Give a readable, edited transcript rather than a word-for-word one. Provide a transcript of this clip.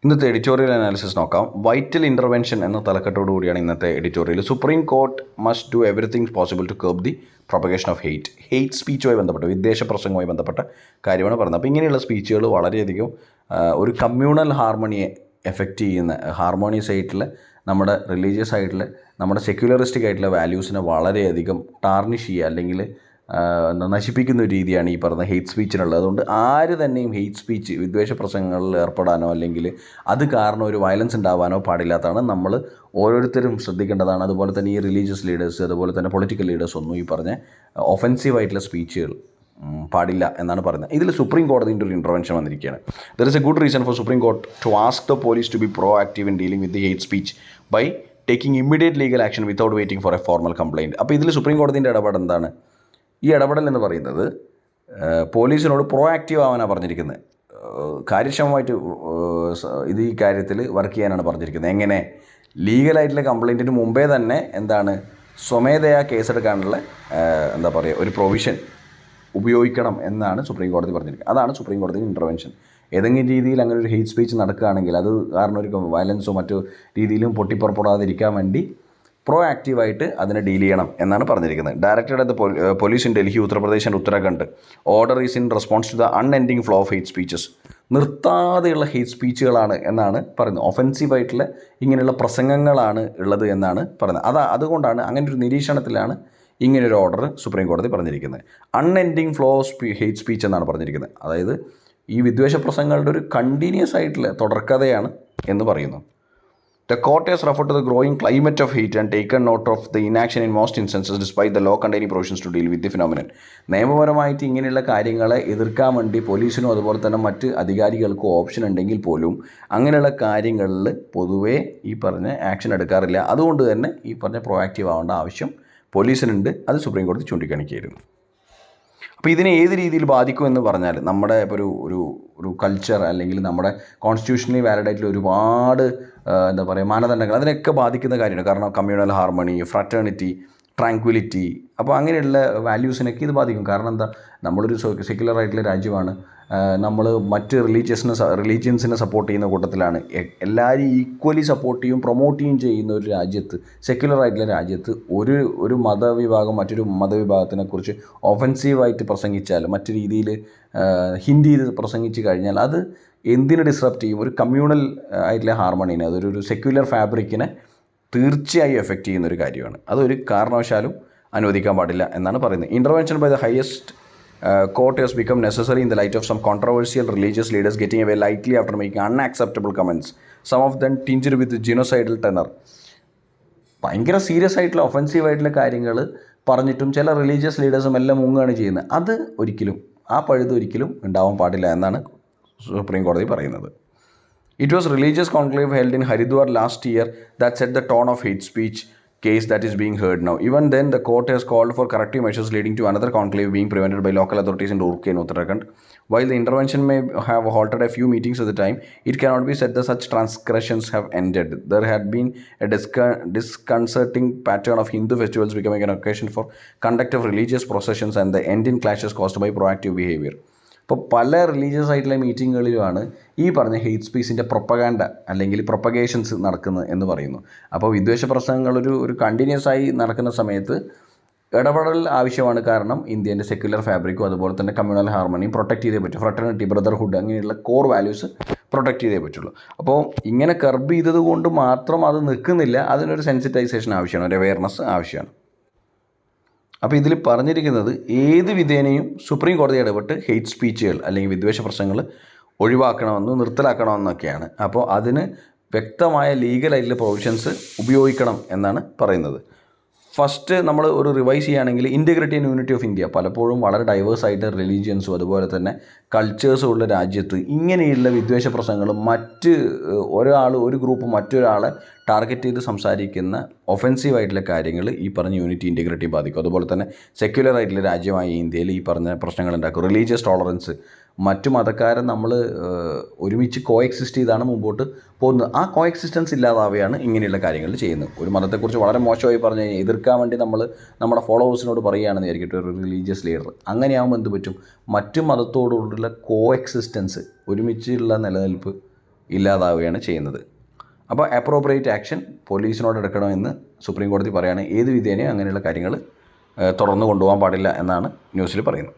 ഇന്നത്തെ editorial analysis നോക്കാം. Vital intervention എന്ന തലക്കെട്ടോടുകൂടിയാണ് ഇന്നത്തെ editorial. Supreme court must do everything possible to curb the propagation of hate സ്പീച്ചുമായി ബന്ധപ്പെട്ട വിദ്വേഷ പ്രസംഗവുമായി ബന്ധപ്പെട്ട കാര്യമാണ് പറയുന്നത്. അപ്പോൾ ഇങ്ങനെയുള്ള സ്പീച്ചുകൾ വളരെയധികം ഒരു കമ്മ്യൂണൽ ഹാർമണിയെ എഫക്റ്റ് ചെയ്യുന്ന, ഹാർമോണിയസ് ആയിട്ടുള്ള നമ്മുടെ റിലീജിയസ് ആയിട്ടുള്ള നമ്മുടെ സെക്യുലറിസ്റ്റിക് ആയിട്ടുള്ള വാല്യൂസിനെ വളരെയധികം ടാർണിഷ് ചെയ്യുക അല്ലെങ്കിൽ നശിപ്പിക്കുന്ന ഒരു രീതിയാണ് ഈ പറഞ്ഞ ഹെയ്റ്റ് സ്പീച്ചിനുള്ളത്. അതുകൊണ്ട് ആര് തന്നെയും ഹെയ്റ്റ് സ്പീച്ച് വിദ്വേഷ പ്രസംഗങ്ങളിൽ ഏർപ്പെടാനോ അല്ലെങ്കിൽ അത് കാരണം ഒരു വയലൻസ് ഉണ്ടാവാനോ പാടില്ലാത്തതാണ്. നമ്മൾ ഓരോരുത്തരും ശ്രദ്ധിക്കേണ്ടതാണ്. അതുപോലെ തന്നെ ഈ റിലീജിയസ് ലീഡേഴ്സ്, അതുപോലെ തന്നെ പൊളിറ്റിക്കൽ ലീഡേഴ്സ് ഒന്നും ഈ പറഞ്ഞ ഒഫൻസീവായിട്ടുള്ള സ്പീച്ചുകൾ പാടില്ല എന്നാണ് പറയുന്നത്. ഇതിൽ സുപ്രീം കോടതിൻ്റെ ഒരു ഇൻ്റർവെൻഷൻ വന്നിരിക്കുകയാണ്. There is a good reason for supreme court to ask the police to be proactive in dealing with the hate speech by taking immediate legal action without waiting for a formal complaint. അപ്പോൾ ഇതിൽ supreme കോടതിൻ്റെ ഇടപെടൽ എന്താണ്? ഈ ഇടപെടൽ എന്ന് പറയുന്നത് പോലീസിനോട് pro active ആവാനാണ് പറഞ്ഞിരിക്കുന്നത്. കാര്യക്ഷമമായിട്ട് ഇത് ഈ കാര്യത്തിൽ വർക്ക് ചെയ്യാനാണ് പറഞ്ഞിരിക്കുന്നത്. എങ്ങനെ? ലീഗലായിട്ടുള്ള കംപ്ലയിൻറ്റിന് മുമ്പേ തന്നെ എന്താണ് സ്വമേധയാ കേസെടുക്കാനുള്ള ഒരു പ്രൊവിഷൻ ഉപയോഗിക്കണം എന്നാണ് സുപ്രീം കോടതി പറഞ്ഞിരിക്കുന്നത്. അതാണ് സുപ്രീം കോടതി ഇൻ്റർവെൻഷൻ. ഏതെങ്കിലും രീതിയിൽ അങ്ങനെ ഒരു ഹെയ്റ്റ് സ്പീച്ച് നടക്കുകയാണെങ്കിൽ അത് കാരണം ഒരു വയലൻസോ മറ്റു രീതിയിലും പൊട്ടിപ്പുറപ്പെടാതിരിക്കാൻ വേണ്ടി പ്രോ ആക്റ്റീവായിട്ട് അതിനെ ഡീൽ ചെയ്യണം എന്നാണ് പറഞ്ഞിരിക്കുന്നത്. Directed at the police in Delhi, Uttar Pradesh and Uttarakhand. Order is in response to the unending flow of hate speeches. നിർത്താതെയുള്ള ഹെയ്റ്റ് സ്പീച്ചുകളാണ് എന്നാണ് പറയുന്നത്. ഒഫൻസീവായിട്ടുള്ള ഇങ്ങനെയുള്ള പ്രസംഗങ്ങളാണ് ഉള്ളത് എന്നാണ് പറയുന്നത്. അതുകൊണ്ടാണ് അങ്ങനെ ഒരു നിരീക്ഷണത്തിലാണ് ഇങ്ങനൊരു ഓർഡർ സുപ്രീം കോടതി പറഞ്ഞിരിക്കുന്നത്. Unending flow of hate speech എന്നാണ് പറഞ്ഞിരിക്കുന്നത്. അതായത് ഈ വിദ്വേഷ പ്രസംഗങ്ങളുടെ ഒരു കണ്ടിന്യൂസ് ആയിട്ടുള്ള തുടർക്കഥയാണ് എന്ന് പറയുന്നു. The court has referred to the growing climate of hate and taken note of the inaction in most instances despite the law containing provisions to deal with the phenomenon. നിയമപരമായിട്ട് ഇങ്ങനെയുള്ള കാര്യങ്ങളെ എതിർക്കാൻ വേണ്ടി പോലീസിനും അതുപോലെ തന്നെ മറ്റ് അധികാരികൾക്കും ഓപ്ഷൻ ഉണ്ടെങ്കിൽ പോലും അങ്ങനെയുള്ള കാര്യങ്ങളിൽ പൊതുവേ ഈ പറഞ്ഞ ആക്ഷൻ എടുക്കാറില്ല. അതുകൊണ്ട് തന്നെ ഈ പറഞ്ഞ പ്രൊആക്റ്റീവ് ആവേണ്ട ആവശ്യം പോലീസിനുണ്ട്. അത് സുപ്രീം കോടതി ചൂണ്ടിക്കാണിക്കുകയായിരുന്നു. അപ്പോൾ ഇതിനെ ഏത് രീതിയിൽ ബാധിക്കുമെന്ന് പറഞ്ഞാൽ നമ്മുടെ ഇപ്പോൾ ഒരു കൾച്ചർ അല്ലെങ്കിൽ നമ്മുടെ കോൺസ്റ്റിറ്റ്യൂഷണലി വാലിഡ് ആയിട്ടുള്ള ഒരുപാട് മാനദണ്ഡങ്ങൾ അതിനൊക്കെ ബാധിക്കുന്ന കാര്യമാണ്. കാരണം കമ്മ്യൂണൽ ഹാർമണി, ഫ്രറ്റേണിറ്റി, ട്രാങ്ക്വിലിറ്റി, അപ്പോൾ അങ്ങനെയുള്ള വാല്യൂസിനൊക്കെ ഇത് ബാധിക്കും. കാരണം എന്താ, നമ്മളൊരു സെക്യുലർ ആയിട്ടുള്ള രാജ്യമാണ്. നമ്മൾ മറ്റ് റിലീജിയൻസിനെ സപ്പോർട്ട് ചെയ്യുന്ന കൂട്ടത്തിലാണ്. എല്ലാവരും ഈക്വലി സപ്പോർട്ട് ചെയ്യും, പ്രൊമോട്ട് ചെയ്യുന്ന ഒരു രാജ്യത്ത്, സെക്യുലർ ആയിട്ടുള്ള രാജ്യത്ത് ഒരു മതവിഭാഗം മറ്റൊരു മതവിഭാഗത്തിനെക്കുറിച്ച് ഒഫൻസീവായിട്ട് പ്രസംഗിച്ചാൽ, മറ്റു രീതിയിൽ ഹിന്ദി പ്രസംഗിച്ച് കഴിഞ്ഞാൽ അത് എന്തിനെ ഡിസ്റപ്റ്റ് ചെയ്യും? ഒരു കമ്മ്യൂണൽ ആയിട്ടുള്ള ഹാർമണീനെ, അതൊരു സെക്യുലർ ഫാബ്രിക്കിനെ തീർച്ചയായും എഫക്റ്റ് ചെയ്യുന്നൊരു കാര്യമാണ്. അതൊരു കാരണവശാലും അനുവദിക്കാൻ പാടില്ല എന്നാണ് പറയുന്നത്. Intervention by the highest court has become necessary in the light of some controversial religious leaders getting away lightly after making unacceptable comments, some of them tinged with genocidal tenor. ഭയങ്കര serious ആയിട്ടുള്ള offensive ആയിട്ടുള്ള കാര്യങ്ങൾ പറഞ്ഞിട്ടും ചില religious ലീഡേഴ്സും എല്ലാം മുങ്ങുകയാണ് ചെയ്യുന്നത്. അത് ഒരിക്കലും ആ പഴുത് ഒരിക്കലും ഉണ്ടാവാൻ പാടില്ല എന്നാണ് സുപ്രീം കോടതി പറയുന്നത്. It was religious conclave held in Haridwar last year that set the tone of hate speech case that is being heard now. Even then, the court has called for corrective measures leading to another conclave being prevented by local authorities in Roorkee and Uttarakhand. While the intervention may have halted a few meetings at the time, it cannot be said that such transgressions have ended. There had been a disconcerting pattern of Hindu festivals becoming an occasion for conduct of religious processions and the end in clashes caused by proactive behavior. ഇപ്പോൾ പല religious ആയിട്ടുള്ള മീറ്റിങ്ങുകളിലുമാണ് ഈ പറഞ്ഞ hate സ്പീച്ചിൻ്റെ propaganda അല്ലെങ്കിൽ പ്രൊപ്പഗേഷൻസ് നടക്കുന്നത് എന്ന് പറയുന്നു. അപ്പോൾ വിദ്വേഷ പ്രസംഗങ്ങൾ ഒരു കണ്ടിന്യൂസ് ആയി നടക്കുന്ന സമയത്ത് ഇടപെടൽ ആവശ്യമാണ്. കാരണം ഇന്ത്യൻ്റെ സെക്യുലർ ഫാബ്രിക്കും അതുപോലെ തന്നെ കമ്മ്യൂണൽ ഹാർമണിയും പ്രൊട്ടക്ട് ചെയ്തേ പറ്റും. ഫ്രട്ടേണിറ്റി, ബ്രദർഹുഡ്, അങ്ങനെയുള്ള കോർ വാല്യൂസ് പ്രൊട്ടക്ട് ചെയ്തേ പറ്റുള്ളൂ. അപ്പോൾ ഇങ്ങനെ കർബ് ചെയ്തത് കൊണ്ട് മാത്രം അത് നിൽക്കുന്നില്ല. അതിനൊരു സെൻസിറ്റൈസേഷൻ ആവശ്യമാണ്, ഒരു അവെയർനെസ് ആവശ്യമാണ്. അപ്പോൾ ഇതിൽ പറഞ്ഞിരിക്കുന്നത് ഏത് വിധേനയും സുപ്രീം കോടതി ഇടപെട്ട് ഹെയ്റ്റ് സ്പീച്ചുകൾ അല്ലെങ്കിൽ വിദ്വേഷ പ്രശ്നങ്ങൾ ഒഴിവാക്കണമെന്നും നിർത്തലാക്കണമെന്നൊക്കെയാണ്. അപ്പോൾ അതിന് വ്യക്തമായ ലീഗലായിട്ടുള്ള പ്രൊവിഷൻസ് ഉപയോഗിക്കണം എന്നാണ് പറയുന്നത്. ഫസ്റ്റ് നമ്മൾ ഒരു റിവൈസ് ചെയ്യുകയാണെങ്കിൽ integrity and unity of India പലപ്പോഴും വളരെ ഡൈവേഴ്സായിട്ട് റിലീജിയൻസും അതുപോലെ തന്നെ കൾച്ചേഴ്സും ഉള്ള രാജ്യത്ത് ഇങ്ങനെയുള്ള വിദ്വേഷ പ്രസംഗങ്ങളും ഒരു ഗ്രൂപ്പ് മറ്റൊരാളെ ടാർഗറ്റ് ചെയ്ത് സംസാരിക്കുന്ന ഒഫൻസീവായിട്ടുള്ള കാര്യങ്ങൾ ഈ പറഞ്ഞ യൂണിറ്റി ഇൻറ്റഗ്രിറ്റി ബാധിക്കും. അതുപോലെ തന്നെ സെക്യുലർ ആയിട്ടുള്ള രാജ്യമായ ഇന്ത്യയിൽ ഈ പറഞ്ഞ പ്രശ്നങ്ങൾ ഉണ്ടാക്കും. റിലീജിയസ് ടോളറൻസ്, മറ്റു മതക്കാരെ നമ്മൾ ഒരുമിച്ച് കോഎക്സിസ്റ്റ് ചെയ്താണ് മുമ്പോട്ട് പോകുന്നത്. ആ കോഎക്സിസ്റ്റൻസ് ഇല്ലാതാവുകയാണ് ഇങ്ങനെയുള്ള കാര്യങ്ങൾ ചെയ്യുന്നത്. ഒരു മതത്തെക്കുറിച്ച് വളരെ മോശമായി പറഞ്ഞ് എതിർക്കാൻ വേണ്ടി നമ്മൾ നമ്മുടെ ഫോളോവേഴ്സിനോട് പറയുകയാണെന്ന് വിചാരിക്കട്ടെ, ഒരു റിലീജിയസ് ലീഡർ. അങ്ങനെയാകുമ്പോൾ എന്ത് പറ്റും? മറ്റു മതത്തോടുള്ള കോഎക്സിസ്റ്റൻസ്, ഒരുമിച്ചുള്ള നിലനിൽപ്പ് ഇല്ലാതാവുകയാണ് ചെയ്യുന്നത്. അപ്പോൾ അപ്രോപ്രിയേറ്റ് ആക്ഷൻ പോലീസിനോട് എടുക്കണമെന്ന് സുപ്രീം കോടതി പറയുകയാണ്. ഏത് വിധേനയും അങ്ങനെയുള്ള കാര്യങ്ങൾ തുടർന്ന് കൊണ്ടുപോകാൻ പാടില്ല എന്നാണ് ന്യൂസിൽ പറയുന്നത്.